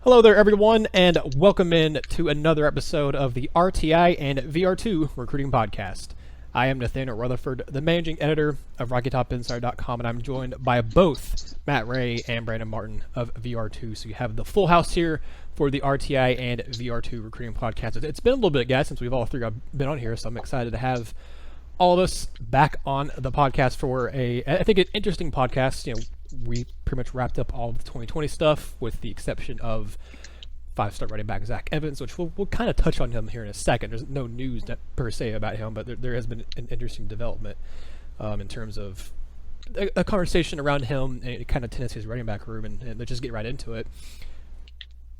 Hello there, everyone, and welcome in to another episode of the RTI and VR2 Recruiting Podcast. I am Nathaniel Rutherford, the managing editor of RockyTopInsider.com, and I'm joined by both Matt Ray and Brandon Martin of VR2. So you have the full house here for the RTI and VR2 Recruiting Podcast. It's been a little bit, guys, since we've all three been on here, so I'm excited to have all of us back on the podcast for I think, an interesting podcast. You know, we pretty much wrapped up all of the 2020 stuff with the exception of five-star running back Zach Evans, which we'll kind of touch on him here in a second. There's no news per se about him, but there has been an interesting development in terms of a conversation around him and kind of Tennessee's running back room, and let's just get right into it.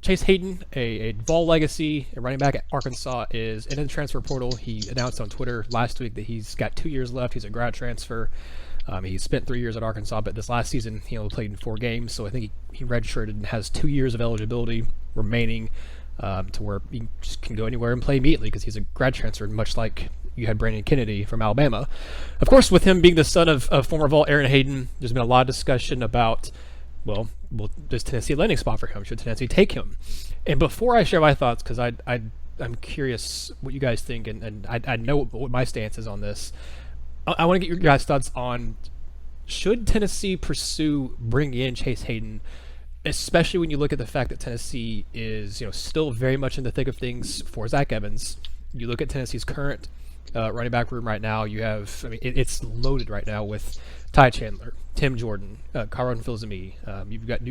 Chase Hayden, a Vol legacy, a running back at Arkansas, is in the transfer portal. He announced on Twitter last week that he's got 2 years left. He's a grad transfer. He spent 3 years at Arkansas, but this last season he only played in 4 games, so I think he redshirted and has 2 years of eligibility remaining to where he just can go anywhere and play immediately because he's a grad transfer, much like you had Brandon Kennedy from Alabama. Of course, with him being the son of former Vol Aaron Hayden, there's been a lot of discussion about, well, does Tennessee a landing spot for him? Should Tennessee take him? And before I share my thoughts, because I'm curious what you guys think, and I know what my stance is on this, I want to get your guys' thoughts on, should Tennessee pursue bringing in Chase Hayden, especially when you look at the fact that Tennessee is, still very much in the thick of things for Zach Evans. You look at Tennessee's current running back room right now. You have, it's loaded right now with Ty Chandler, Tim Jordan, Caron Filzami. You've got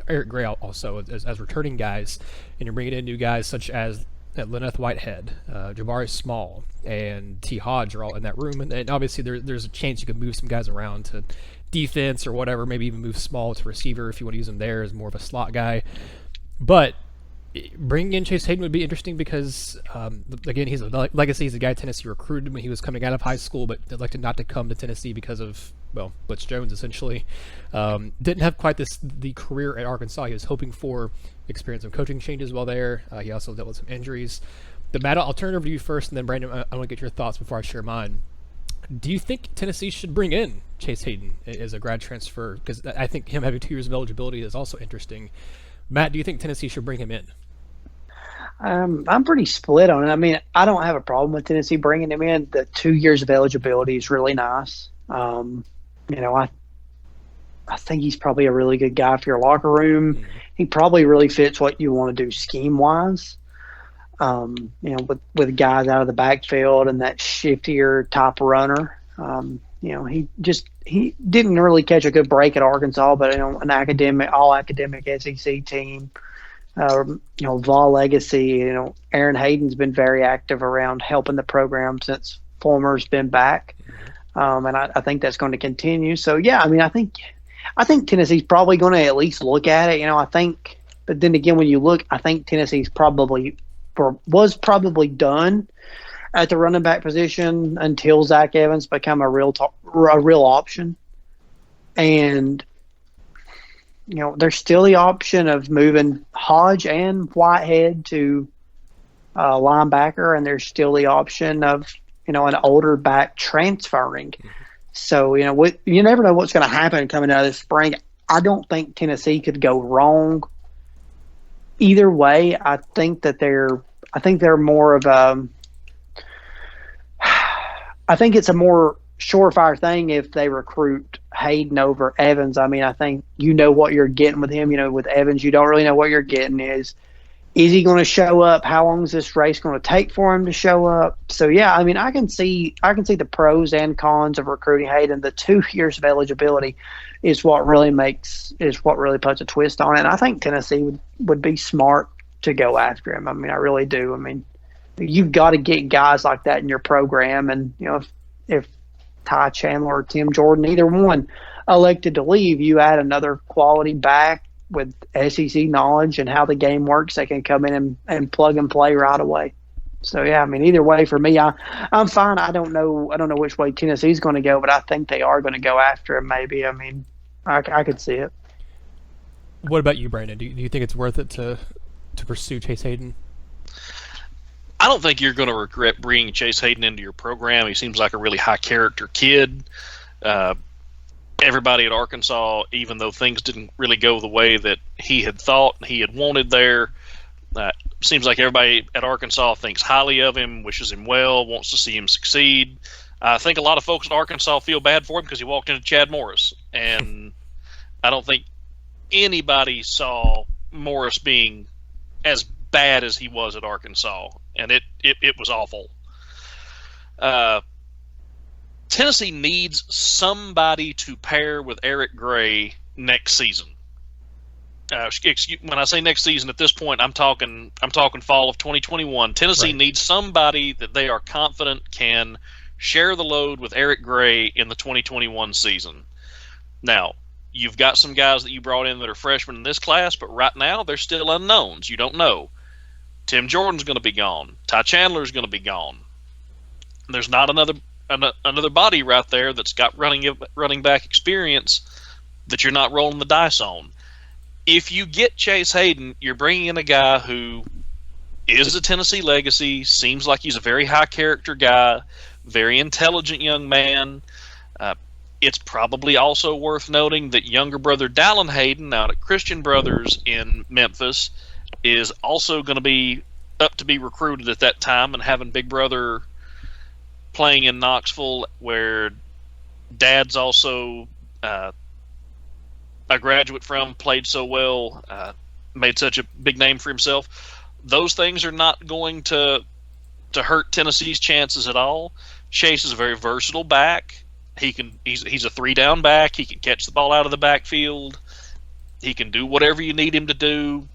Eric Gray also as returning guys, and you're bringing in new guys such as Lyneth Whitehead, Jabari Small, and T. Hodge are all in that room, and obviously there's a chance you could move some guys around to defense or whatever, maybe even move Small to receiver if you want to use him there as more of a slot guy. But bringing in Chase Hayden would be interesting because, again, he's a legacy. He's a guy Tennessee recruited when he was coming out of high school, but elected not to come to Tennessee because of, Blitz Jones, essentially. Didn't have quite the career at Arkansas he was hoping for. Experienced some coaching changes while there. He also dealt with some injuries. But Matt, I'll turn it over to you first, and then Brandon, I want to get your thoughts before I share mine. Do you think Tennessee should bring in Chase Hayden as a grad transfer? Because I think him having 2 years of eligibility is also interesting. Matt, do you think Tennessee should bring him in? I'm pretty split on it. I don't have a problem with Tennessee bringing him in. The 2 years of eligibility is really nice. I think he's probably a really good guy for your locker room. Mm-hmm. He probably really fits what you want to do scheme-wise. With guys out of the backfield and that shiftier type runner. He didn't really catch a good break at Arkansas, but an all academic SEC team. Vol legacy. Aaron Hayden's been very active around helping the program since Fulmer's been back, and I think that's going to continue. So yeah, I think Tennessee's probably going to at least look at it. But then again, when you look, I think Tennessee's was probably done at the running back position until Zach Evans become a real option, and there's still the option of moving Hodge and Whitehead to linebacker, and there's still the option of an older back transferring. So you never know what's going to happen coming out of this spring. I don't think Tennessee could go wrong either way. I think they're more of a. I think it's a more surefire thing if they recruit Hayden over Evans. I think what you're getting with him. With Evans, you don't really know what you're getting. Is he going to show up? How long is this race going to take for him to show up? So yeah, I can see the pros and cons of recruiting Hayden. The 2 years of eligibility is what really puts a twist on it. And I think Tennessee would be smart to go after him. I really do. You've got to get guys like that in your program, and if Ty Chandler or Tim Jordan, either one, elected to leave, you add another quality back with SEC knowledge and how the game works. They can come in and plug and play right away. So yeah, either way for me, I'm fine. I don't know which way Tennessee's going to go, but I think they are going to go after him. Maybe. I could see it. What about you, Brandon? Do you think it's worth it to pursue Chase Hayden? I don't think you're going to regret bringing Chase Hayden into your program. He seems like a really high character kid. everybody at Arkansas, even though things didn't really go the way that he had thought and he had wanted there. Seems like everybody at Arkansas thinks highly of him, wishes him well, wants to see him succeed. I think a lot of folks at Arkansas feel bad for him because he walked into Chad Morris, and I don't think anybody saw Morris being as bad as he was at Arkansas, and it was awful. Tennessee needs somebody to pair with Eric Gray next season. When I say next season, at this point, I'm talking fall of 2021. Tennessee needs somebody that they are confident can share the load with Eric Gray in the 2021 season. Now, you've got some guys that you brought in that are freshmen in this class, but right now they're still unknowns. You don't know. Tim Jordan's going to be gone. Ty Chandler's going to be gone. There's not another body right there that's got running back experience that you're not rolling the dice on. If you get Chase Hayden, you're bringing in a guy who is a Tennessee legacy, seems like he's a very high character guy, very intelligent young man. It's probably also worth noting that younger brother Dallin Hayden out at Christian Brothers in Memphis is also going to be up to be recruited at that time, and having big brother playing in Knoxville where dad's also a graduate from, played so well, made such a big name for himself. Those things are not going to hurt Tennessee's chances at all. Chase is a very versatile back. He's a 3-down back. He can catch the ball out of the backfield. He can do whatever you need him to do.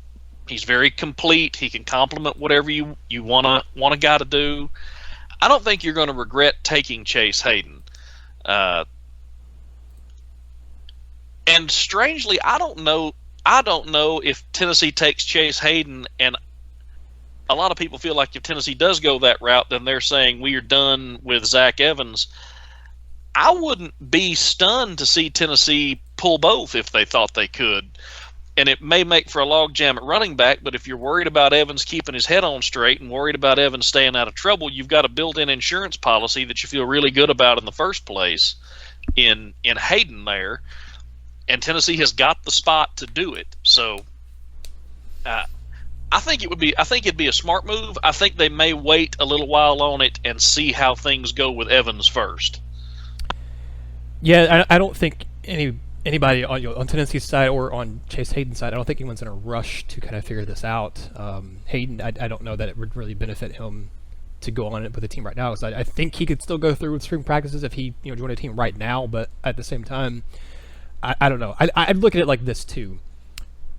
He's very complete. He can complement whatever you want a guy to do. I don't think you're going to regret taking Chase Hayden. And strangely, I don't know if Tennessee takes Chase Hayden, and a lot of people feel like if Tennessee does go that route, then they're saying we are done with Zach Evans. I wouldn't be stunned to see Tennessee pull both if they thought they could. And it may make for a logjam at running back, but if you're worried about Evans keeping his head on straight and worried about Evans staying out of trouble, you've got a built-in insurance policy that you feel really good about in the first place in Hayden there. And Tennessee has got the spot to do it. So I think it'd be a smart move. I think they may wait a little while on it and see how things go with Evans first. Yeah, I don't think anybody on Tennessee's side or on Chase Hayden's side, I don't think anyone's in a rush to kind of figure this out. Hayden, I don't know that it would really benefit him to go on it with the team right now. Because I think he could still go through with spring practices if he joined a team right now. But at the same time, I don't know. I'd look at it like this too.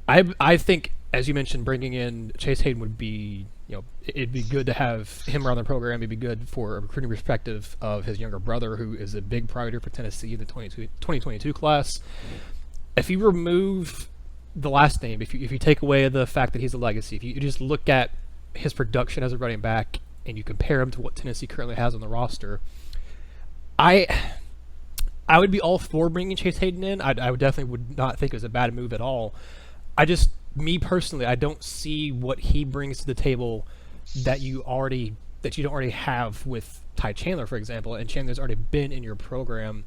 I think, as you mentioned, bringing in Chase Hayden would be, it'd be good to have him around the program. It'd be good for a recruiting perspective of his younger brother, who is a big priority for Tennessee in the 2022 class. If you remove the last name, if you take away the fact that he's a legacy, if you just look at his production as a running back and you compare him to what Tennessee currently has on the roster, I would be all for bringing Chase Hayden in. I would definitely would not think it was a bad move at all. Me personally, I don't see what he brings to the table that you don't already have with Ty Chandler, for example. And Chandler's already been in your program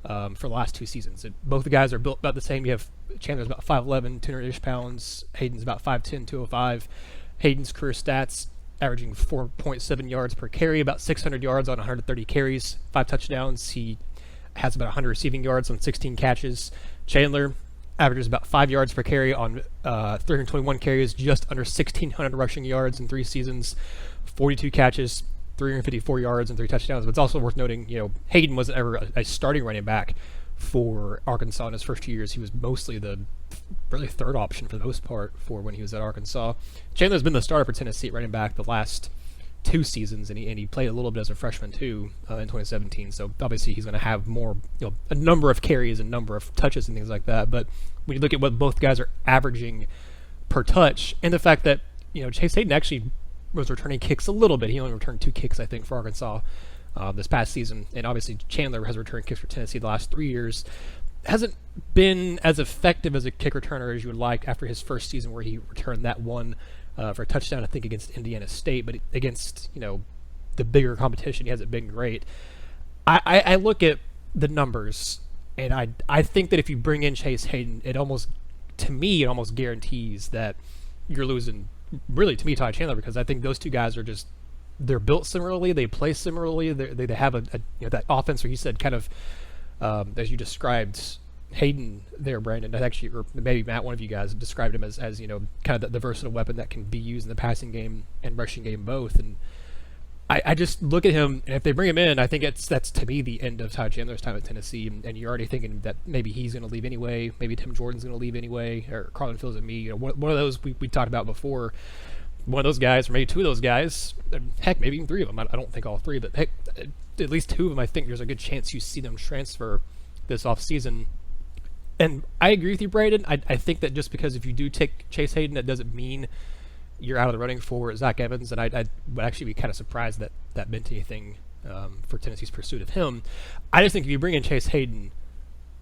for the last 2 seasons. Both the guys are built about the same. You have Chandler's about 5'11", 200-ish pounds. Hayden's about 5'10", 205. Hayden's career stats averaging 4.7 yards per carry, about 600 yards on 130 carries, 5 touchdowns. He has about 100 receiving yards on 16 catches. Chandler averages about 5 yards per carry on 321 carries, just under 1,600 rushing yards in 3 seasons, 42 catches, 354 yards, and 3 touchdowns. But it's also worth noting, Hayden wasn't ever a starting running back for Arkansas in his first 2 years. He was mostly the really third option for the most part for when he was at Arkansas. Chandler's been the starter for Tennessee at running back the last 2 seasons, and he played a little bit as a freshman too in 2017. So obviously he's going to have more, a number of carries and number of touches and things like that. But when you look at what both guys are averaging per touch, and the fact that Chase Hayden actually was returning kicks a little bit. He only returned 2 kicks, I think, for Arkansas this past season, and obviously Chandler has returned kicks for Tennessee the last 3 years. Hasn't been as effective as a kick returner as you would like after his first season, where he returned that one for a touchdown, I think, against Indiana State. But against the bigger competition, he hasn't been great. I look at the numbers, And I think that if you bring in Chase Hayden, it almost guarantees that you're losing, really, to me, Ty Chandler, because I think those two guys are just, they're built similarly, they play similarly, they have that offense where he said kind of, as you described Hayden there, Brandon, that actually, or maybe Matt, one of you guys described him as kind of the versatile weapon that can be used in the passing game and rushing game both. And I just look at him, and if they bring him in, I think that's to me the end of Ty Chandler's time at Tennessee, and you're already thinking that maybe he's going to leave anyway, maybe Tim Jordan's going to leave anyway, or Carlin Fields and me, one of those we talked about before. One of those guys, or maybe two of those guys, heck, maybe even three of them. I don't think all three, but heck, at least two of them, I think there's a good chance you see them transfer this offseason. And I agree with you, Braden. I think that just because if you do take Chase Hayden, that doesn't mean you're out of the running for Zach Evans. And I would actually be kind of surprised that meant anything for Tennessee's pursuit of him. I just think if you bring in Chase Hayden,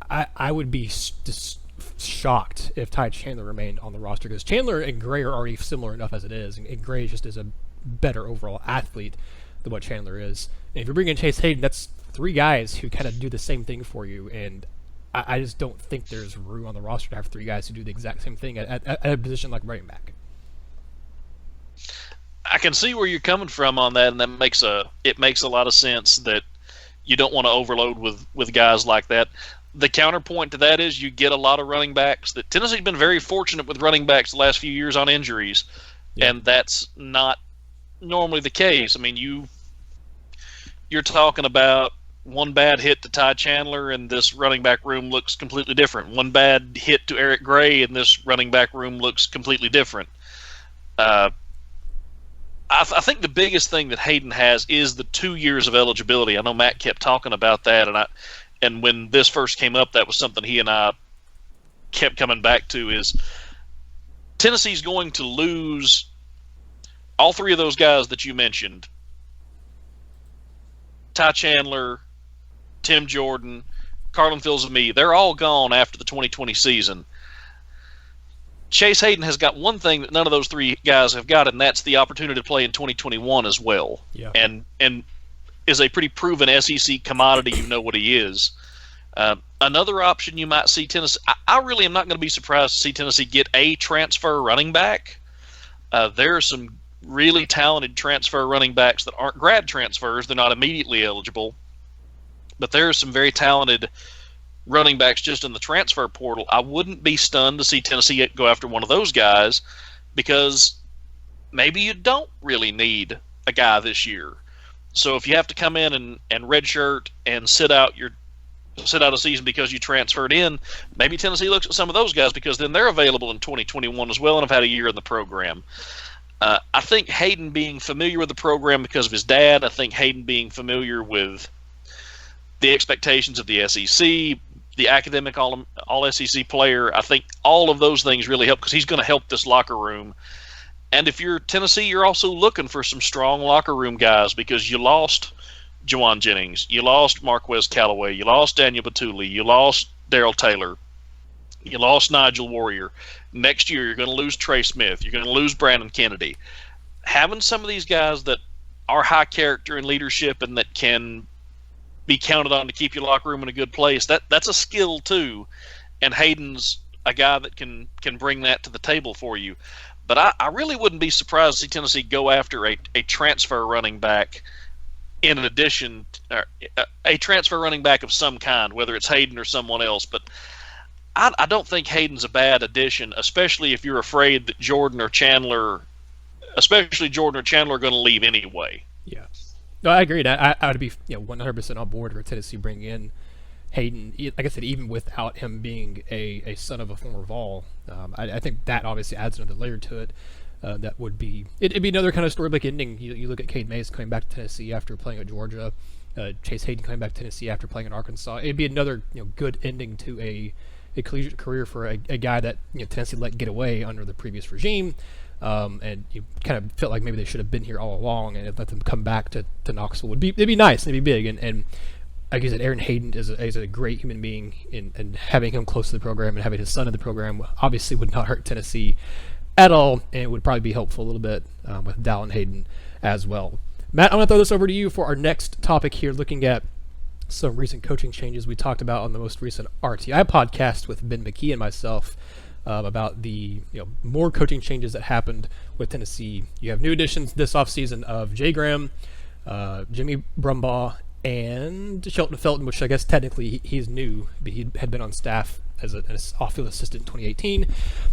I would be just shocked if Ty Chandler remained on the roster, because Chandler and Gray are already similar enough as it is, and Gray just is a better overall athlete than what Chandler is. And if you bring in Chase Hayden, that's three guys who kind of do the same thing for you, and I just don't think there's room on the roster to have three guys who do the exact same thing at a position like running back. I can see where you're coming from on that, and that makes a lot of sense that you don't want to overload with guys like that. The counterpoint to that is you get a lot of running backs. That Tennessee's been very fortunate with running backs the last few years on injuries, and that's not normally the case. I mean, you're talking about one bad hit to Ty Chandler, and this running back room looks completely different. One bad hit to Eric Gray, and this running back room looks completely different. I think the biggest thing that Hayden has is the 2 years of eligibility. I know Matt kept talking about that, and when this first came up, that was something he and I kept coming back to, is Tennessee's going to lose all three of those guys that you mentioned. Ty Chandler, Tim Jordan, Carlin Fields and me, they're all gone after the 2020 season. Chase Hayden has got one thing that none of those three guys have got, and that's the opportunity to play in 2021 as well. Yeah. And is a pretty proven SEC commodity. You know what he is. Another option you might see Tennessee. I really am not going to be surprised to see Tennessee get a transfer running back. There are some really talented transfer running backs that aren't grad transfers. They're not immediately eligible. But there are some very talented running backs just in the transfer portal. I wouldn't be stunned to see Tennessee go after one of those guys, because maybe you don't really need a guy this year. So if you have to come in and redshirt and sit out a season because you transferred in, maybe Tennessee looks at some of those guys, because then they're available in 2021 as well and have had a year in the program. I think Hayden being familiar with the program because of his dad, I think Hayden being familiar with the expectations of the SEC, the academic all-SEC player, I think all of those things really help, because he's going to help this locker room. And if you're Tennessee, you're also looking for some strong locker room guys, because you lost Juwan Jennings, you lost Marquez Callaway, you lost Daniel Batuli, you lost Darrell Taylor, you lost Nigel Warrior. Next year, you're going to lose Trey Smith. You're going to lose Brandon Kennedy. Having some of these guys that are high character and leadership and that can be counted on to keep your locker room in a good place, that's a skill too. And Hayden's a guy that can bring that to the table for you. But I really wouldn't be surprised to see Tennessee go after a transfer running back in addition, a transfer running back of some kind, whether it's Hayden or someone else. But I don't think Hayden's a bad addition, especially if you're afraid that Jordan or Chandler are going to leave anyway. Yeah. No, I agree. I would be 100% on board for Tennessee bringing in Hayden. Like I said, even without him being a son of a former Vol, I think that obviously adds another layer to it. That would be it'd be another kind of storybook ending. You look at Cade Mays coming back to Tennessee after playing at Georgia, Chase Hayden coming back to Tennessee after playing at Arkansas. It'd be another good ending to a collegiate career for a guy that Tennessee let get away under the previous regime. And you kind of felt like maybe they should have been here all along and let them come back to Knoxville. It'd be nice. It'd be big. And like I said, Aaron Hayden is a great human being, and having him close to the program and having his son in the program obviously would not hurt Tennessee at all, and it would probably be helpful a little bit with Dallin Hayden as well. Matt, I'm going to throw this over to you for our next topic here, looking at some recent coaching changes we talked about on the most recent RTI podcast with Ben McKee and myself about the more coaching changes that happened with Tennessee. You have new additions this offseason of Jay Graham, Jimmy Brumbaugh, and Shelton Felton, which I guess technically he's new, but he had been on staff as an off-field assistant in 2018.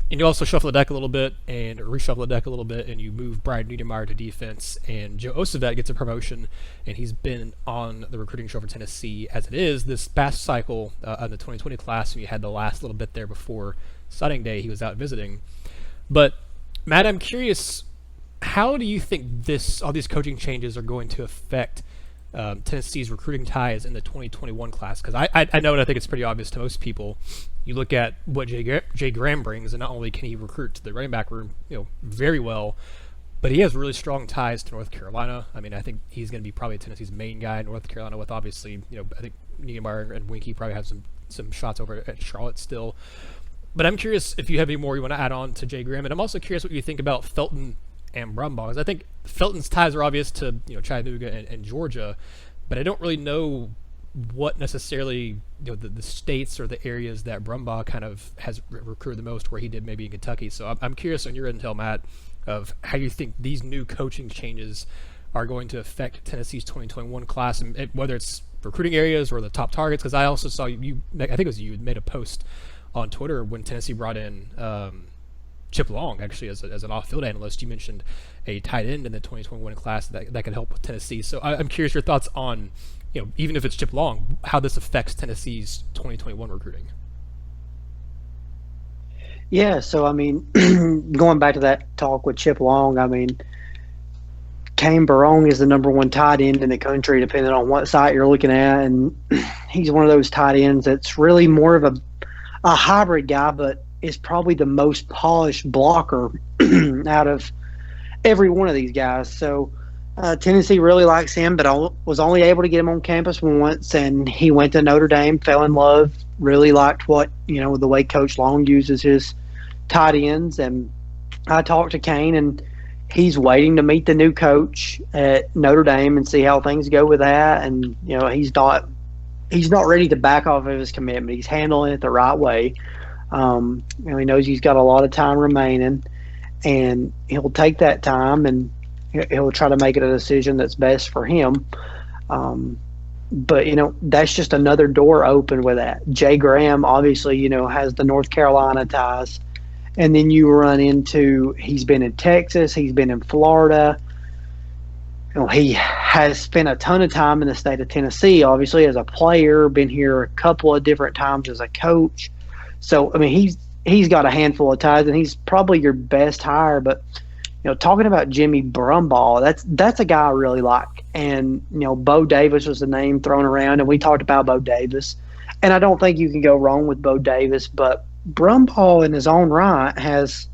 And you also shuffle the deck a little bit and reshuffle the deck a little bit, and you move Brian Niedermeyer to defense, and Joe Osovet gets a promotion, and he's been on the recruiting show for Tennessee as it is this past cycle in the 2020 class, and you had the last little bit there before signing day. He was out visiting. But Matt, I'm curious, how do you think all these coaching changes are going to affect Tennessee's recruiting ties in the 2021 class? Because I know, and I think it's pretty obvious to most people. You look at what Jay Graham brings, and not only can he recruit to the running back room, very well, but he has really strong ties to North Carolina. I mean, I think he's going to be probably Tennessee's main guy in North Carolina. With obviously, I think Niedermeyer and Winkie probably have some shots over at Charlotte still. But I'm curious if you have any more you want to add on to Jay Graham, and I'm also curious what you think about Felton and Brumbaugh, because I think Felton's ties are obvious to Chattanooga and Georgia, but I don't really know what necessarily the states or the areas that Brumbaugh kind of has recruited the most, where he did maybe in Kentucky. So I'm curious on your intel, Matt, of how you think these new coaching changes are going to affect Tennessee's 2021 class, and whether it's recruiting areas or the top targets. Because I also saw you, I think it was you, made a post on Twitter when Tennessee brought in Chip Long, actually, as an off-field analyst. You mentioned a tight end in the 2021 class that could help with Tennessee. So I'm curious your thoughts on, even if it's Chip Long, how this affects Tennessee's 2021 recruiting. Yeah, so I mean, going back to that talk with Chip Long, I mean, Kane Barong is the number one tight end in the country, depending on what site you're looking at, and he's one of those tight ends that's really more of a hybrid guy, but is probably the most polished blocker out of every one of these guys. So Tennessee really likes him, but was only able to get him on campus once, and he went to Notre Dame, fell in love, really liked what, the way Coach Long uses his tight ends. And I talked to Kane, and he's waiting to meet the new coach at Notre Dame and see how things go with that. And, he's not ready to back off of his commitment. He's handling it the right way. He knows he's got a lot of time remaining, and he'll take that time and he'll try to make it a decision that's best for him. But that's just another door open with that. Jay Graham obviously, has the North Carolina ties, and then you run into, he's been in Texas, he's been in Florida. He has spent a ton of time in the state of Tennessee, obviously, as a player, been here a couple of different times as a coach. So, I mean, he's got a handful of ties, and he's probably your best hire. But, talking about Jimmy Brumbaugh, that's a guy I really like. And, Bo Davis was the name thrown around, and we talked about Bo Davis. And I don't think you can go wrong with Bo Davis, but Brumbaugh in his own right has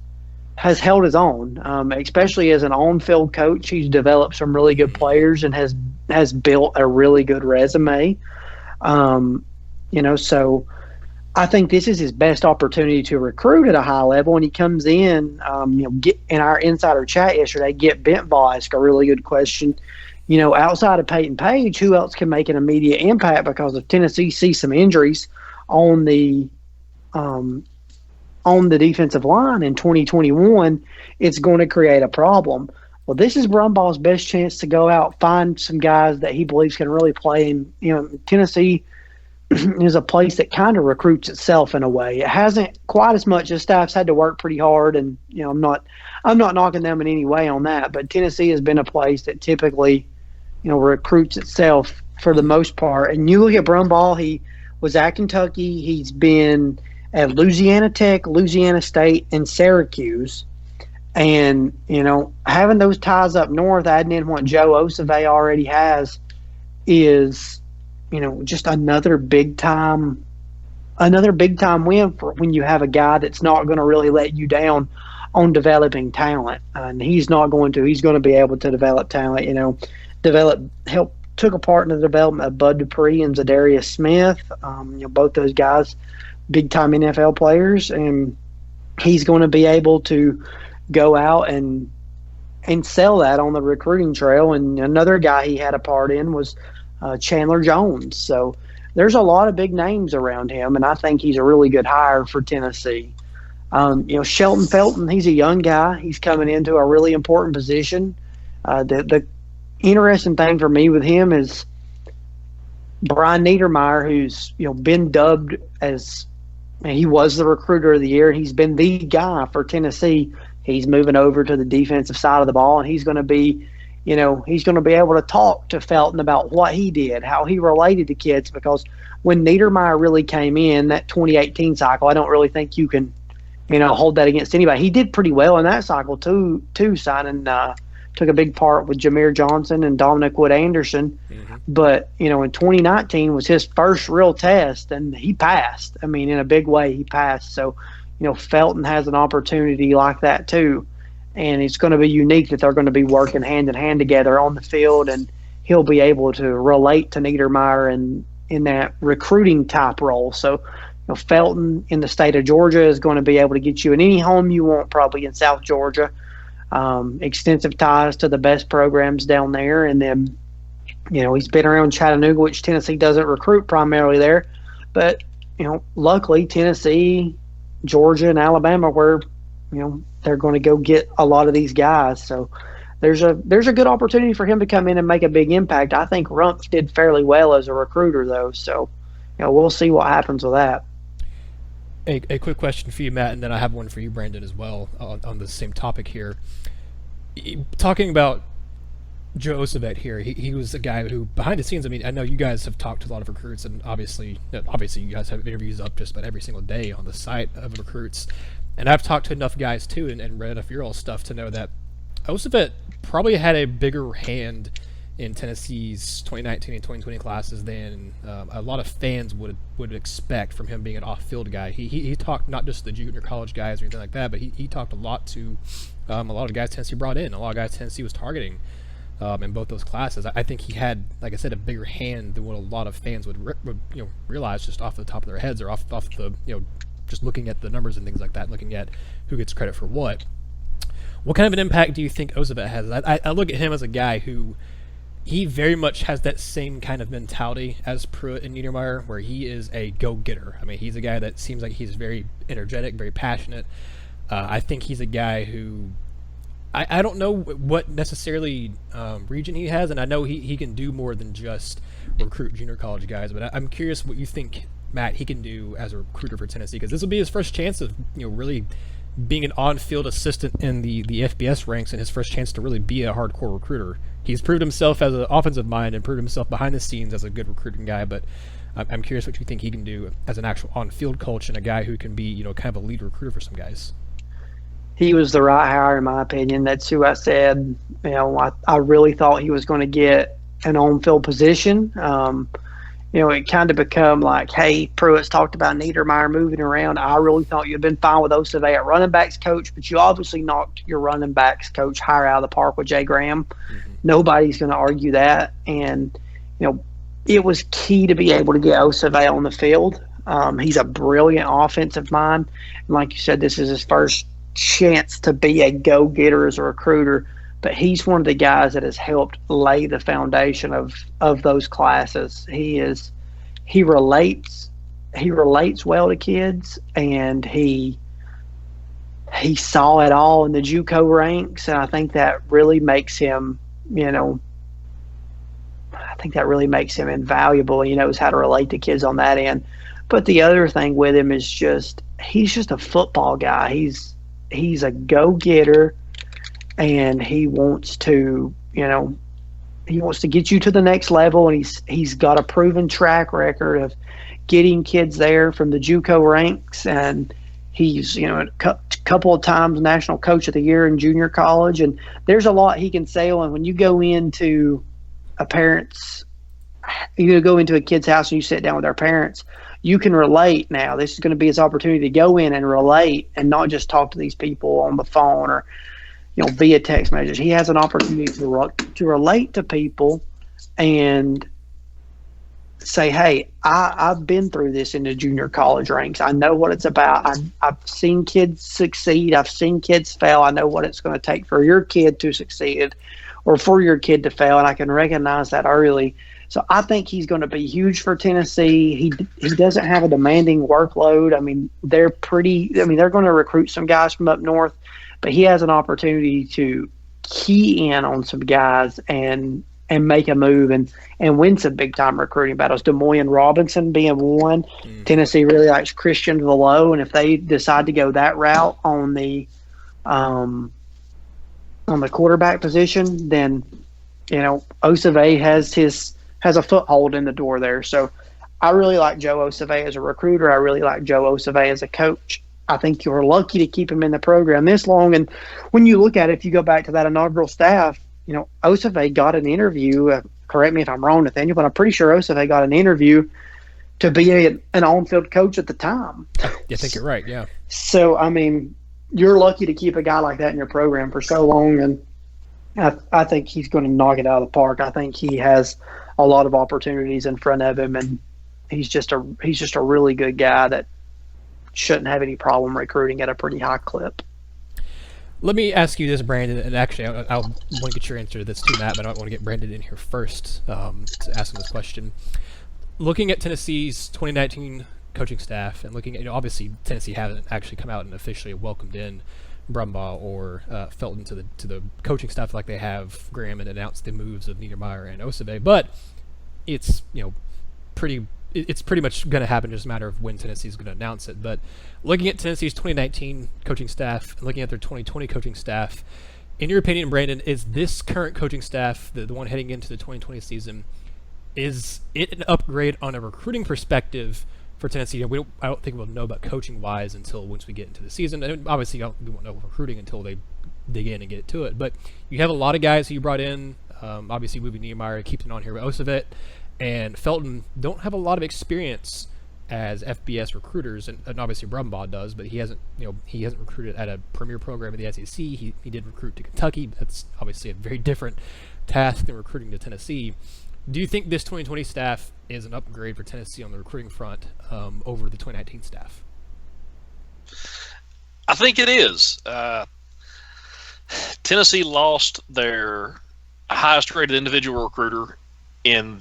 held his own, especially as an on-field coach. He's developed some really good players and has built a really good resume. So I think this is his best opportunity to recruit at a high level. And he comes in, get in our insider chat yesterday, Get Bentvall asked a really good question. Outside of Peyton Page, who else can make an immediate impact? Because if Tennessee sees some injuries on the defensive line in 2021, it's going to create a problem. Well, this is Brumbaugh's best chance to go out, find some guys that he believes can really play. And, Tennessee is a place that kind of recruits itself in a way. It hasn't quite as much. The staff's had to work pretty hard, and I'm not knocking them in any way on that. But Tennessee has been a place that typically, recruits itself for the most part. And you look at Brumbaugh, he was at Kentucky. He's been at Louisiana Tech, Louisiana State, and Syracuse. And, having those ties up north, adding in what Joe Osave already has, is, just another big time win for when you have a guy that's not going to really let you down on developing talent. And he's going to be able to develop talent, took a part in the development of Bud Dupree and Zadarius Smith. Both those guys, big time NFL players, and he's going to be able to go out and sell that on the recruiting trail. And another guy he had a part in was Chandler Jones. So there's a lot of big names around him, and I think he's a really good hire for Tennessee. Shelton Felton, he's a young guy. He's coming into a really important position. The interesting thing for me with him is Brian Niedermeyer, who's been dubbed as he was the recruiter of the year. He's been the guy for Tennessee. He's moving over to the defensive side of the ball, and he's going to be able to talk to Felton about what he did, how he related to kids. Because when Niedermeyer really came in that 2018 cycle, I don't really think you can hold that against anybody. He did pretty well in that cycle too, signing took a big part with Jameer Johnson and Dominic Wood Anderson. Mm-hmm. But, in 2019 was his first real test, and he passed. I mean, in a big way, he passed. So, Felton has an opportunity like that too. And it's going to be unique that they're going to be working hand in hand together on the field, and he'll be able to relate to Niedermeyer in that recruiting type role. So, Felton in the state of Georgia is going to be able to get you in any home you want, probably in South Georgia. Extensive ties to the best programs down there. And then, he's been around Chattanooga, which Tennessee doesn't recruit primarily there. But, luckily Tennessee, Georgia, and Alabama where, they're going to go get a lot of these guys. So there's a good opportunity for him to come in and make a big impact. I think Rumpf did fairly well as a recruiter, though. So, we'll see what happens with that. A quick question for you, Matt, and then I have one for you, Brandon, as well, on the same topic here. Talking about Joe Osavec here, he was a guy who, behind the scenes, I mean, I know you guys have talked to a lot of recruits, and obviously you guys have interviews up just about every single day on the site of recruits. And I've talked to enough guys, too, and read enough your all stuff to know that Osavec probably had a bigger hand in Tennessee's 2019 and 2020 classes than a lot of fans would expect from him being an off-field guy. He talked not just to the junior college guys or anything like that, but he talked a lot to a lot of guys Tennessee brought in, a lot of guys Tennessee was targeting in both those classes. I think he had, like I said, a bigger hand than what a lot of fans would realize just off the top of their heads or off the just looking at the numbers and things like that, looking at who gets credit for what. What kind of an impact do you think Osavec has? I look at him as a guy who he very much has that same kind of mentality as Pruitt and Niedermeyer, where he is a go-getter. I mean, he's a guy that seems like he's very energetic, very passionate. I think he's a guy who I don't know what necessarily region he has, and I know he can do more than just recruit junior college guys, but I'm curious what you think, Matt, he can do as a recruiter for Tennessee, because this will be his first chance of really being an on-field assistant in the FBS ranks, and his first chance to really be a hardcore recruiter. He's proved himself as an offensive mind and proved himself behind the scenes as a good recruiting guy, but I'm curious what you think he can do as an actual on-field coach and a guy who can be kind of a lead recruiter for some guys. He was the right hire, in my opinion. That's who I said. I really thought he was going to get an on-field position. It kind of become like, hey, Pruitt's talked about Niedermeyer moving around. I really thought you'd been fine with Osavec at running backs coach, but you obviously knocked your running backs coach higher out of the park with Jay Graham. Mm-hmm. Nobody's going to argue that. And, it was key to be able to get Osavec on the field. He's a brilliant offensive mind. And like you said, this is his first chance to be a go-getter as a recruiter. But he's one of the guys that has helped lay the foundation of those classes. He relates well to kids, and he saw it all in the JUCO ranks, and I think that really makes him, invaluable. He knows how to relate to kids on that end. But the other thing with him is he's just a football guy. He's a go-getter, and he wants to get you to the next level, and he's got a proven track record of getting kids there from the JUCO ranks, and he's a couple of times National Coach of the Year in junior college, and there's a lot he can say. And when you go into a kid's house and you sit down with their parents, you can relate now. This is going to be his opportunity to go in and relate and not just talk to these people on the phone or via text messages. He has an opportunity to relate to people and say, hey, I've been through this in the junior college ranks. I know what it's about. I've seen kids succeed. I've seen kids fail. I know what it's going to take for your kid to succeed or for your kid to fail, and I can recognize that early. So I think he's going to be huge for Tennessee. He doesn't have a demanding workload. I mean, they're going to recruit some guys from up north, but he has an opportunity to key in on some guys and make a move and win some big time recruiting battles. Des Moines Robinson being one. Tennessee really likes Christian Velo, and if they decide to go that route on the quarterback position, then Osave has a foothold in the door there. So I really like Joe Osave as a recruiter. I really like Joe Osave as a coach. I think you're lucky to keep him in the program this long. And when you look at it, if you go back to that inaugural staff, Osave got an interview. Correct me if I'm wrong, Nathaniel, but I'm pretty sure Osave got an interview to be an on-field coach at the time. I think you're right, yeah. So, I mean, you're lucky to keep a guy like that in your program for so long, and I think he's going to knock it out of the park. I think he has a lot of opportunities in front of him, and he's just a really good guy that shouldn't have any problem recruiting at a pretty high clip. Let me ask you this, Brandon, and actually I'll want to get your answer to this too, Matt, but I want to get Brandon in here first to ask him this question. Looking at Tennessee's 2019 coaching staff and looking at, obviously Tennessee hasn't actually come out and officially welcomed in Brumbaugh or Felton to the coaching staff like they have Graham and announced the moves of Niedermeyer and Osave, but it's pretty much going to happen, just a matter of when Tennessee's going to announce it. But looking at Tennessee's 2019 coaching staff and looking at their 2020 coaching staff, in your opinion, Brandon, is this current coaching staff, the one heading into the 2020 season, is it an upgrade on a recruiting perspective for Tennessee? I don't think we'll know about coaching-wise until once we get into the season. And obviously, we won't know recruiting until they dig in and get to it. But you have a lot of guys who you brought in. Obviously, moving Niedermeyer, keeping on here with Osave, and Felton don't have a lot of experience as FBS recruiters, and obviously Brumbaugh does, but he hasn't recruited at a premier program in the SEC. He did recruit to Kentucky, but that's obviously a very different task than recruiting to Tennessee. Do you think this 2020 staff is an upgrade for Tennessee on the recruiting front over the 2019 staff? I think it is. Tennessee lost their highest-rated individual recruiter for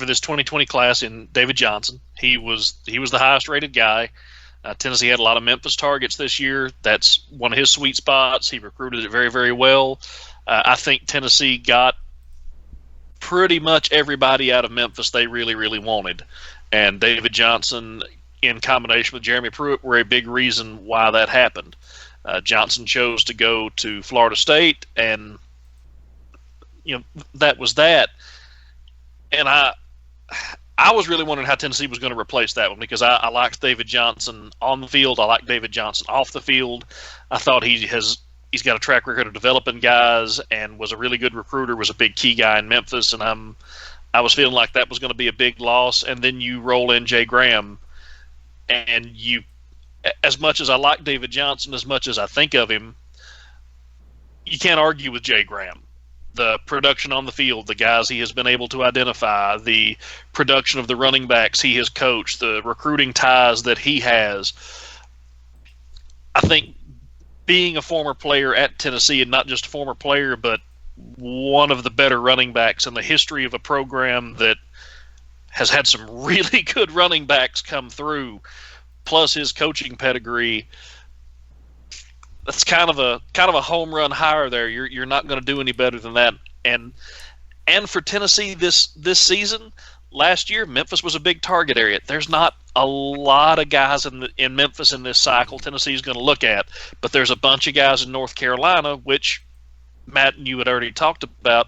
this 2020 class in David Johnson. He was the highest-rated guy. Tennessee had a lot of Memphis targets this year. That's one of his sweet spots. He recruited it very, very well. I think Tennessee got pretty much everybody out of Memphis they really, really wanted. And David Johnson, in combination with Jeremy Pruitt, were a big reason why that happened. Johnson chose to go to Florida State, and that was that. And I was really wondering how Tennessee was going to replace that one, because I liked David Johnson on the field. I liked David Johnson off the field. I thought he's got a track record of developing guys and was a really good recruiter, was a big key guy in Memphis, and I was feeling like that was going to be a big loss. And then you roll in Jay Graham, and as much as I like David Johnson, as much as I think of him, you can't argue with Jay Graham. The production on the field, the guys he has been able to identify, the production of the running backs he has coached, the recruiting ties that he has. I think being a former player at Tennessee, and not just a former player, but one of the better running backs in the history of a program that has had some really good running backs come through, plus his coaching pedigree, that's kind of a home run hire there. You're not going to do any better than that. And for Tennessee this season, last year Memphis was a big target area. There's not a lot of guys in Memphis in this cycle Tennessee's going to look at, but there's a bunch of guys in North Carolina, which Matt and you had already talked about,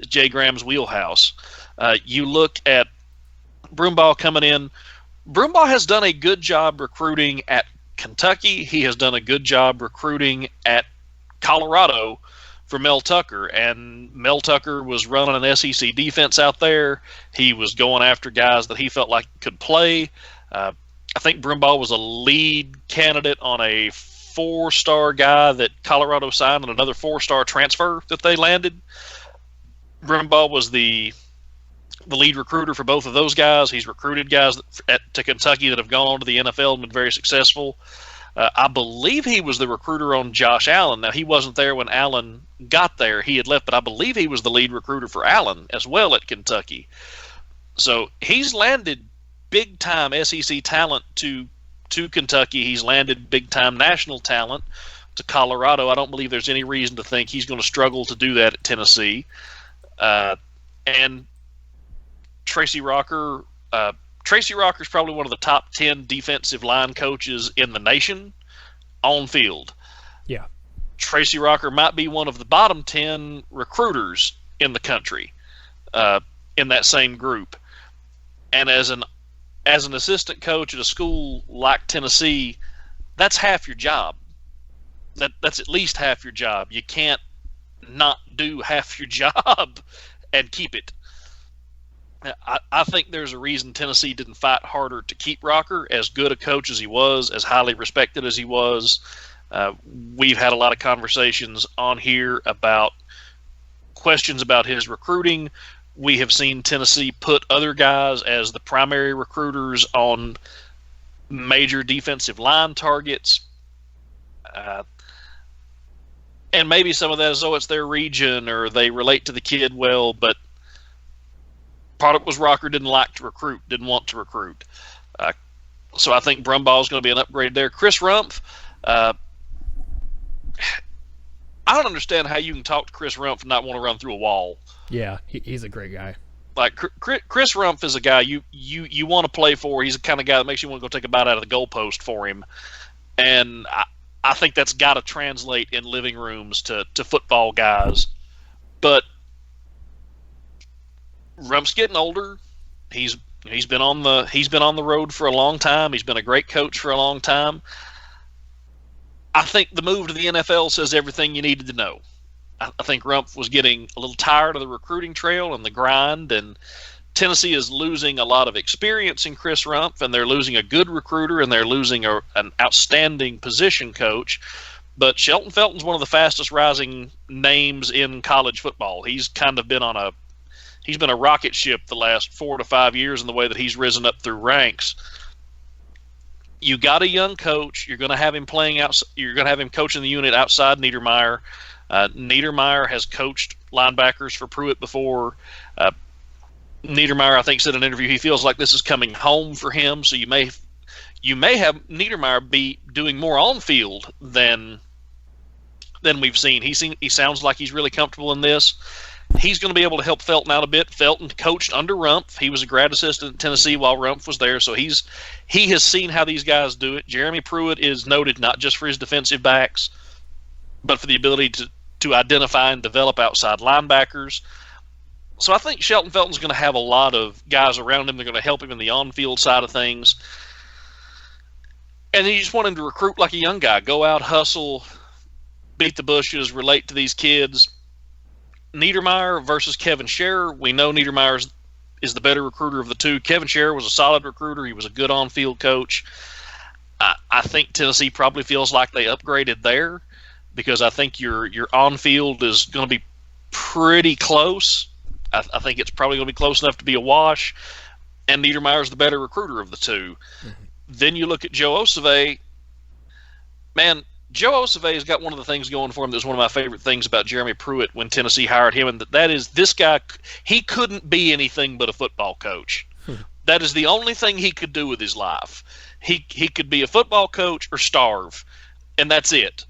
Jay Graham's wheelhouse. You look at Brumbaugh coming in. Brumbaugh has done a good job recruiting at Kentucky. He has done a good job recruiting at Colorado for Mel Tucker, and Mel Tucker was running an SEC defense out there. He was going after guys that he felt like could play. I think Brumbaugh was a lead candidate on a 4-star guy that Colorado signed and another 4-star transfer that they landed. Brumbaugh was the lead recruiter for both of those guys. He's recruited guys to Kentucky that have gone on to the NFL and been very successful. I believe he was the recruiter on Josh Allen. Now, he wasn't there when Allen got there. He had left, but I believe he was the lead recruiter for Allen as well at Kentucky. So he's landed big-time SEC talent to Kentucky. He's landed big-time national talent to Colorado. I don't believe there's any reason to think he's going to struggle to do that at Tennessee. And Tracy Rocker is probably one of the top 10 defensive line coaches in the nation on field. Yeah. Tracy Rocker might be one of the bottom 10 recruiters in the country in that same group. And as an assistant coach at a school like Tennessee, that's half your job. That's at least half your job. You can't not do half your job and keep it. I think there's a reason Tennessee didn't fight harder to keep Rocker, as good a coach as he was, as highly respected as he was. We've had a lot of conversations on here about questions about his recruiting. We have seen Tennessee put other guys as the primary recruiters on major defensive line targets. And maybe some of that is, it's their region or they relate to the kid well, but part of it was Rocker didn't want to recruit. So I think Brumbaugh is going to be an upgrade there. Chris Rumpf, I don't understand how you can talk to Chris Rumpf and not want to run through a wall. Yeah, he's a great guy. Like Chris Rumpf is a guy you want to play for. He's the kind of guy that makes you want to go take a bite out of the goalpost for him. And I think that's got to translate in living rooms to football guys. But Rump's getting older. He's been on the road for a long time. He's been a great coach for a long time. I think the move to the NFL says everything you needed to know. I think Rumpf was getting a little tired of the recruiting trail and the grind, and Tennessee is losing a lot of experience in Chris Rumpf, and they're losing a good recruiter, and they're losing an outstanding position coach. But Shelton Felton's one of the fastest rising names in college football. He's kind of been he's been a rocket ship the last 4 to 5 years in the way that he's risen up through ranks. You got a young coach. You're going to have him you're going to have him coaching the unit outside Niedermeyer. Niedermeyer has coached linebackers for Pruitt before. Niedermeyer, I think, said in an interview he feels like this is coming home for him. So you may have Niedermeyer be doing more on field than we've seen. He sounds like he's really comfortable in this. He's going to be able to help Felton out a bit. Felton coached under Rumpf. He was a grad assistant at Tennessee while Rumpf was there, so he has seen how these guys do it. Jeremy Pruitt is noted not just for his defensive backs, but for the ability to identify and develop outside linebackers. So I think Shelton Felton's going to have a lot of guys around him. They're going to help him in the on-field side of things. And then you just want him to recruit like a young guy. Go out, hustle, beat the bushes, relate to these kids. Niedermeyer versus Kevin Scherer. We know Niedermeyer is the better recruiter of the two. Kevin Scherer was a solid recruiter. He was a good on-field coach. I think Tennessee probably feels like they upgraded there because I think your on-field is going to be pretty close. I think it's probably going to be close enough to be a wash, and Niedermeyer's the better recruiter of the two. Mm-hmm. Then you look at Joe Osave. Man, Joe Osave has got one of the things going for him that's one of my favorite things about Jeremy Pruitt when Tennessee hired him, and that is this guy, he couldn't be anything but a football coach. That is the only thing he could do with his life. He could be a football coach or starve, and that's it.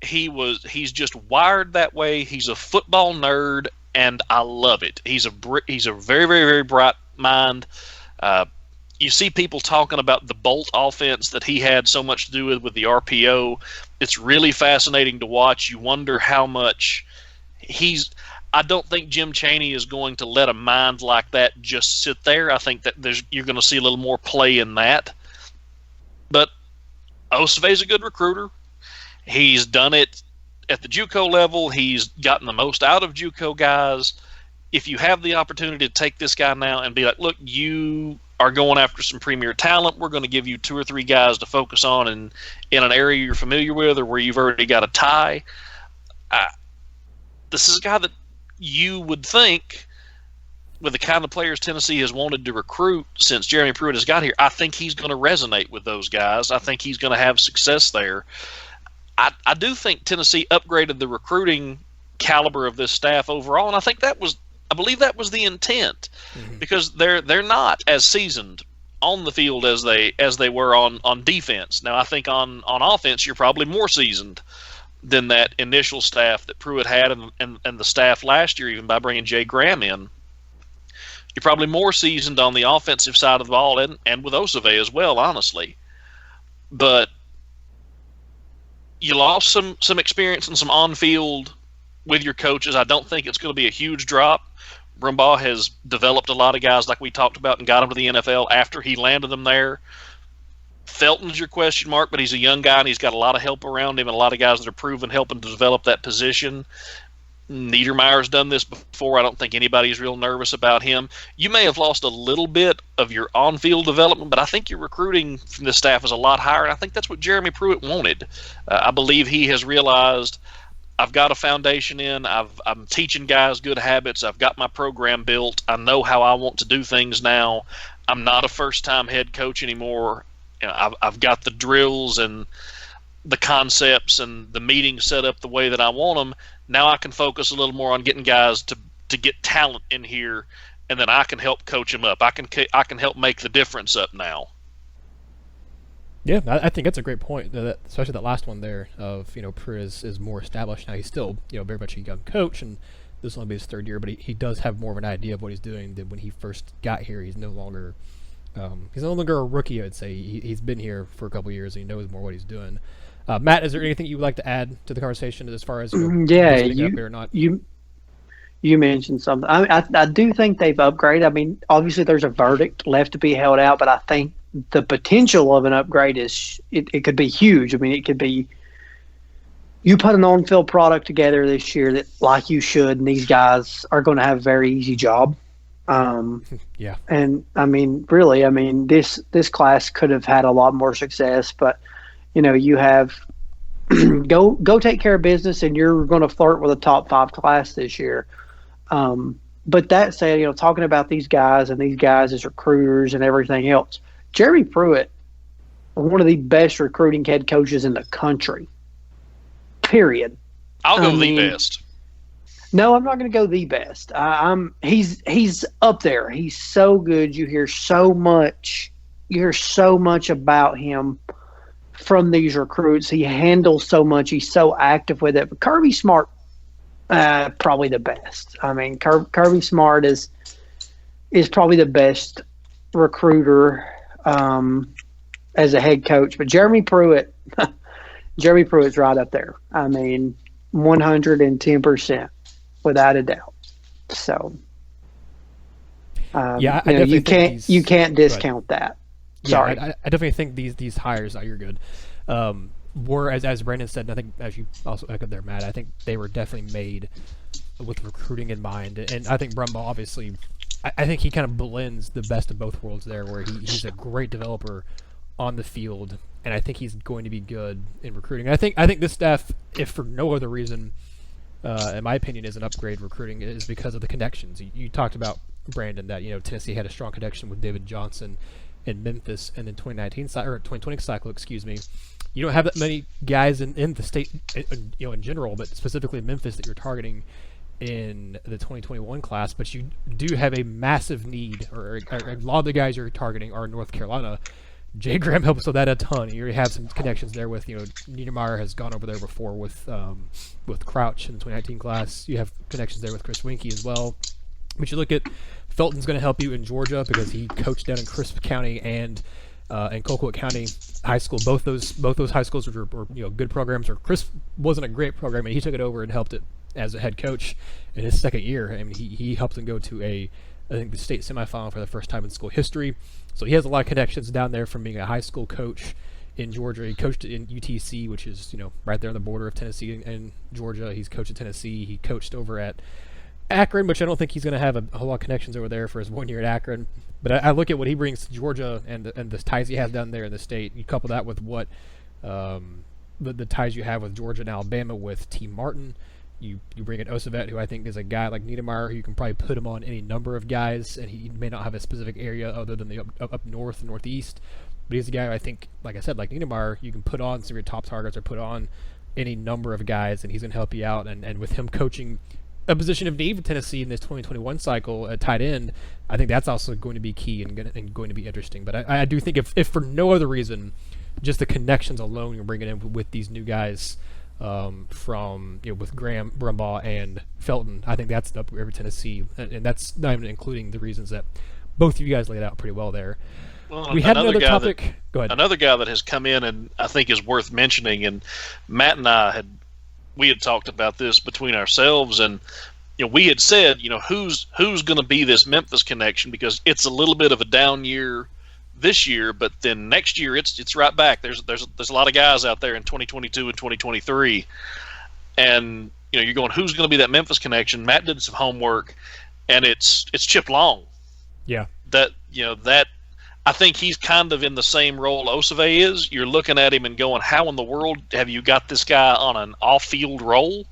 He's just wired that way. He's a football nerd, and I love it. He's a very, very, very bright mind. You see people talking about the Bolt offense that he had so much to do with the RPO. It's really fascinating to watch. You wonder how much I don't think Jim Chaney is going to let a mind like that just sit there. I think that you're going to see a little more play in that. But Osave's a good recruiter. He's done it at the JUCO level. He's gotten the most out of JUCO guys. If you have the opportunity to take this guy now and be like, look, you are going after some premier talent, we're going to give you 2 or 3 guys to focus on in an area you're familiar with or where you've already got a tie. This is a guy that you would think with the kind of players Tennessee has wanted to recruit since Jeremy Pruitt has got here, I think he's going to resonate with those guys. I think he's going to have success there. I do think Tennessee upgraded the recruiting caliber of this staff overall, and I believe that was the intent, because they're not as seasoned on the field as they were on defense. Now I think on offense you're probably more seasoned than that initial staff that Pruitt had and the staff last year, even by bringing Jay Graham in. You're probably more seasoned on the offensive side of the ball and with Osave as well, honestly. But you lost some experience and some on-field with your coaches. I don't think it's going to be a huge drop. Brumbaugh has developed a lot of guys like we talked about and got them to the NFL after he landed them there. Felton's your question mark, but he's a young guy and he's got a lot of help around him and a lot of guys that are proven helping to develop that position. Niedermeyer's done this before. I don't think anybody's real nervous about him. You may have lost a little bit of your on-field development, but I think your recruiting from the staff is a lot higher, and I think that's what Jeremy Pruitt wanted. I believe he has realized, I've got a foundation in. I'm teaching guys good habits. I've got my program built. I know how I want to do things now. I'm not a first-time head coach anymore. I've got the drills and the concepts and the meetings set up the way that I want them. Now I can focus a little more on getting guys to get talent in here, and then I can help coach them up. I can help make the difference up now. Yeah, I think that's a great point, especially that last one there of, Pruitt is more established now. He's still, very much a young coach, and this will be his third year, but he does have more of an idea of what he's doing than when he first got here. He's no longer a rookie, I'd say. He's been here for a couple of years, and he knows more what he's doing. Matt, is there anything you would like to add to the conversation as far as you mentioned something. I do think they've upgraded. I mean, obviously there's a verdict left to be held out, but I think the potential of an upgrade is it could be huge. I mean, it could be you put an on-field product together this year that like you should, and these guys are going to have a very easy job. Yeah. And I mean, really, this class could have had a lot more success, but you have go take care of business, and you're going to flirt with a top 5 class this year. But that said, talking about these guys as recruiters and everything else, Jeremy Pruitt, one of the best recruiting head coaches in the country. Period. I'll go the best. No, I'm not going to go the best. He's up there. He's so good. You hear so much about him from these recruits. He handles so much. He's so active with it. But Kirby Smart, probably the best. I mean, Kirby Smart is probably the best recruiter as a head coach. But Jeremy Pruitt's right up there. I mean, 110%, without a doubt. So, you can't discount that. Sorry. Yeah, I definitely think these hires, you're good, were, as Brandon said, and I think as you also echoed there, Matt, I think they were definitely made with recruiting in mind. And I think Brumbaugh, obviously, I think he kind of blends the best of both worlds there, where he's a great developer on the field, and I think he's going to be good in recruiting. I think this staff, if for no other reason, in my opinion, is an upgrade recruiting, is because of the connections. You talked about, Brandon, that Tennessee had a strong connection with David Johnson in Memphis, and in 2020 cycle, you don't have that many guys in the state, in general, but specifically in Memphis that you're targeting in the 2021 class. But you do have a massive need, or a lot of the guys you're targeting are in North Carolina. Jay Graham helps with that a ton. You already have some connections there with, Niedermeyer has gone over there before with Crouch in the 2019 class. You have connections there with Chris Winkie as well. But you look at Felton's going to help you in Georgia because he coached down in Crisp County and Colquitt County High School. Both those high schools were good programs. Or Crisp wasn't a great program, and he took it over and helped it as a head coach in his second year. I mean, he helped them go to I think the state semifinal for the first time in school history. So he has a lot of connections down there from being a high school coach in Georgia. He coached in UTC, which is right there on the border of Tennessee and Georgia. He's coached at Tennessee. He coached over at Akron, which I don't think he's going to have a whole lot of connections over there for his 1 year at Akron. But I look at what he brings to Georgia and the ties he has down there in the state. You couple that with what the ties you have with Georgia and Alabama with T. Martin you bring in Osavet, who I think is a guy like Niedermeyer, who you can probably put him on any number of guys, and he may not have a specific area other than the up north and northeast. But he's a guy who I think, like I said, like Niedermeyer, you can put on some of your top targets or put on any number of guys, and he's going to help you out. And with him coaching a position of need for Tennessee in this 2021 cycle at tight end, I think that's also going to be key and going to be interesting. But I do think if for no other reason, just the connections alone you're bringing in with these new guys from with Graham, Brumbaugh, and Felton, I think that's up for Tennessee, and that's not even including the reasons that both of you guys laid out pretty well there. Well, we had another topic. Go ahead. Another guy that has come in and I think is worth mentioning, and Matt and I had talked about this between ourselves, and we had said, who's going to be this Memphis connection, because it's a little bit of a down year this year, but then next year it's right back. There's a lot of guys out there in 2022 and 2023, and you're going, who's going to be that Memphis connection? Matt did some homework, and it's Chip Long. Yeah. That I think he's kind of in the same role Osave is. You're looking at him and going, how in the world have you got this guy on an off-field role?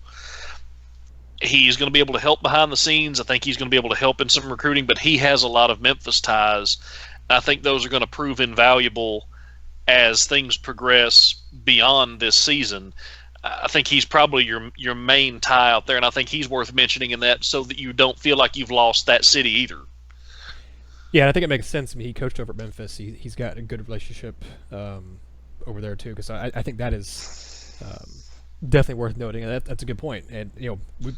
He's going to be able to help behind the scenes. I think he's going to be able to help in some recruiting, but he has a lot of Memphis ties. I think those are going to prove invaluable as things progress beyond this season. I think he's probably your main tie out there, and I think he's worth mentioning in that, so that you don't feel like you've lost that city either. Yeah, I think it makes sense. I mean, he coached over at Memphis. He's got a good relationship over there too, because I think that is definitely worth noting. And that's a good point. And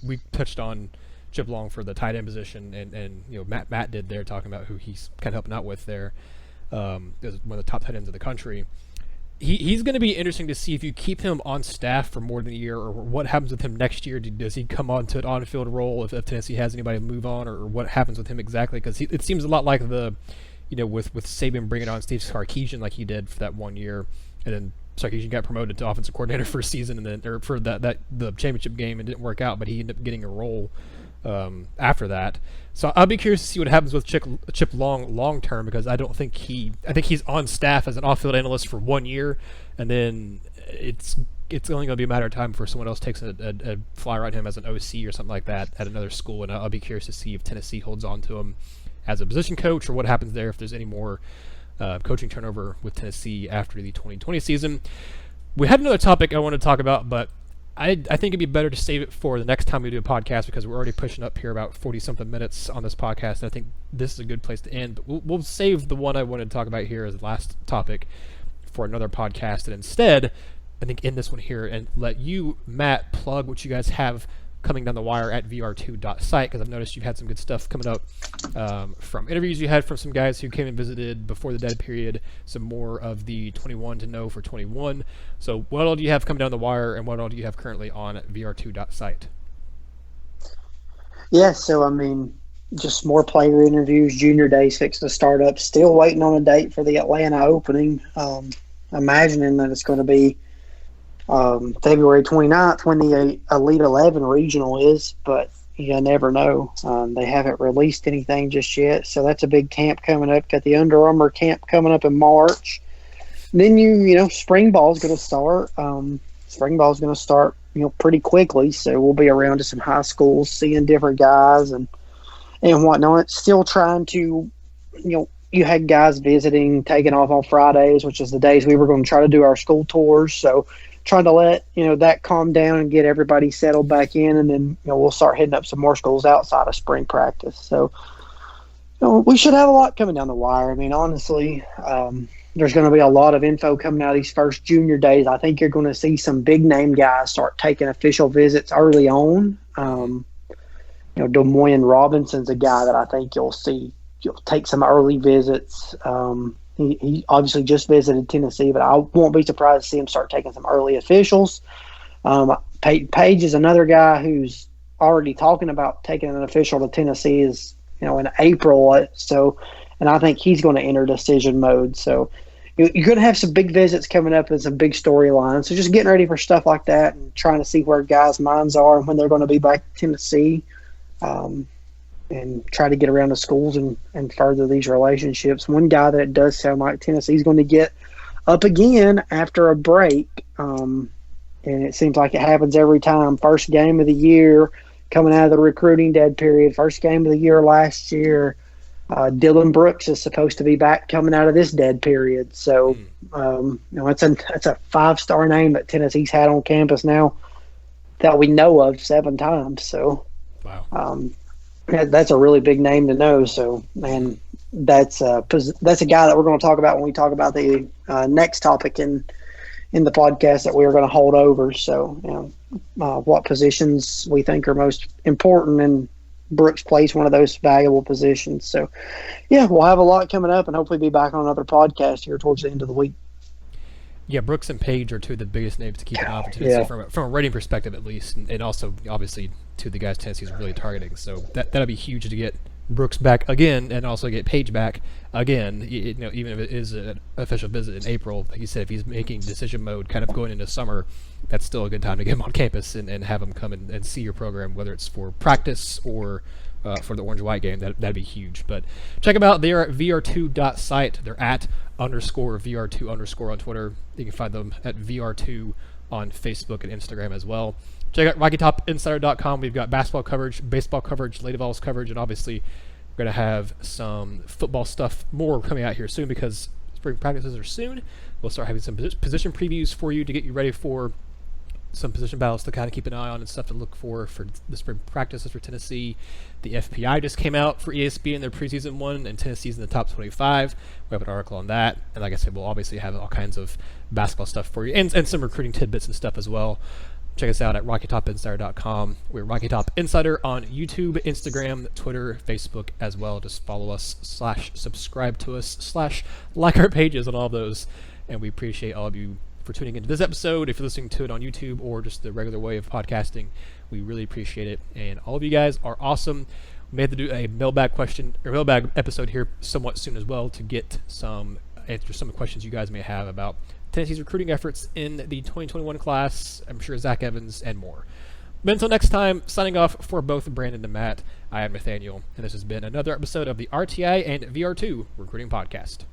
we touched on Chip Long for the tight end position, and Matt did there, talking about who he's kind of helping out with there. Is one of the top tight ends in the country. He's going to be interesting to see if you keep him on staff for more than a year, or what happens with him next year. Does he come on to an on-field role if Tennessee has anybody to move on, or what happens with him exactly? Because it seems a lot like with Saban bringing on Steve Sarkisian like he did for that 1 year, and then Sarkisian got promoted to offensive coordinator for a season, and then for the championship game, and didn't work out, but he ended up getting a role after that. So I'll be curious to see what happens with Chip long term, because I think he's on staff as an off-field analyst for 1 year, and then it's only going to be a matter of time before someone else takes a flyer on him as an OC or something like that at another school, and I'll be curious to see if Tennessee holds on to him as a position coach, or what happens there, if there's any more coaching turnover with Tennessee after the 2020 season. We had another topic I wanted to talk about, but I think it'd be better to save it for the next time we do a podcast, because we're already pushing up here about 40-something minutes on this podcast, and I think this is a good place to end. But we'll save the one I wanted to talk about here as the last topic for another podcast, and instead, I think, end this one here and let you, Matt, plug what you guys have coming down the wire at VR2.site, because I've noticed you've had some good stuff coming up from interviews you had from some guys who came and visited before the dead period, some more of the 21 to know for 21. So what all do you have coming down the wire, and what all do you have currently on VR2.site? Yeah, so I mean, just more player interviews, junior days fixing to start up, still waiting on a date for the Atlanta opening, imagining that it's going to be February 29th when the Elite 11 regional is, but you never know. They haven't released anything just yet, so that's a big camp coming up. Got the Under Armour camp coming up in March. Then spring ball is going to start. Spring ball is going to start pretty quickly, so we'll be around to some high schools, seeing different guys and whatnot. Still trying to you had guys visiting, taking off on Fridays, which is the days we were going to try to do our school tours. So trying to let that calm down and get everybody settled back in, and then we'll start hitting up some more schools outside of spring practice. So we should have a lot coming down the wire. I mean, honestly, there's going to be a lot of info coming out of these first junior days. I think you're going to see some big name guys start taking official visits early on. Des Moines Robinson's a guy that I think you'll see. You'll take some early visits. He obviously just visited Tennessee, but I won't be surprised to see him start taking some early officials. Peyton Page is another guy who's already talking about taking an official to Tennessee is in April. So, and I think he's going to enter decision mode. So you're going to have some big visits coming up and some big storylines. So just getting ready for stuff like that and trying to see where guys' minds are and when they're going to be back to Tennessee. And try to get around the schools and further these relationships. One guy that it does sound like Tennessee's going to get up again after a break and it seems like it happens every time. First game of the year, coming out of the recruiting dead period, first game of the year last year. Dylan Brooks is supposed to be back coming out of this dead period. So, it's a 5-star name that Tennessee's had on campus now that we know of 7 times. So, wow. That's a really big name to know. So, man, that's a guy that we're going to talk about when we talk about the next topic in the podcast that we're going to hold over. So, what positions we think are most important, and Brooks plays one of those valuable positions. So, yeah, we'll have a lot coming up and hopefully be back on another podcast here towards the end of the week. Yeah, Brooks and Page are 2 of the biggest names to keep an eye on Tennessee from a rating perspective, at least, and also obviously 2 of the guys Tennessee's really targeting. So that'll be huge to get Brooks back again, and also get Page back again. Even if it is an official visit in April, like you said, if he's making decision mode, kind of going into summer, that's still a good time to get him on campus and have him come and see your program, whether it's for practice or for the orange-white game. That'd be huge. But check them out. They are at VR2.site. They're at _VR2_ on Twitter. You can find them at VR2 on Facebook and Instagram as well. Check out RockyTopInsider.com. We've got basketball coverage, baseball coverage, Lady Vols coverage, and obviously we're going to have some football stuff more coming out here soon because spring practices are soon. We'll start having some position previews for you to get you ready for some position battles to kind of keep an eye on and stuff to look for the spring practices for Tennessee. The FPI just came out for ESPN, their preseason one, and Tennessee's in the top 25. We have an article on that. And like I said, we'll obviously have all kinds of basketball stuff for you and some recruiting tidbits and stuff as well. Check us out at RockyTopInsider.com. We're Rocky Top Insider on YouTube, Instagram, Twitter, Facebook as well. Just follow us, /subscribe to us, /like our pages on all those. And we appreciate all of you for tuning into this episode. If you're listening to it on YouTube or just the regular way of podcasting, we really appreciate it. And all of you guys are awesome. We may have to do a mailbag episode here somewhat soon as well to get answer some of the questions you guys may have about Tennessee's recruiting efforts in the 2021 class. I'm sure Zach Evans and more. But until next time, signing off for both Brandon and Matt, I am Nathaniel, and this has been another episode of the RTI and VR2 Recruiting Podcast.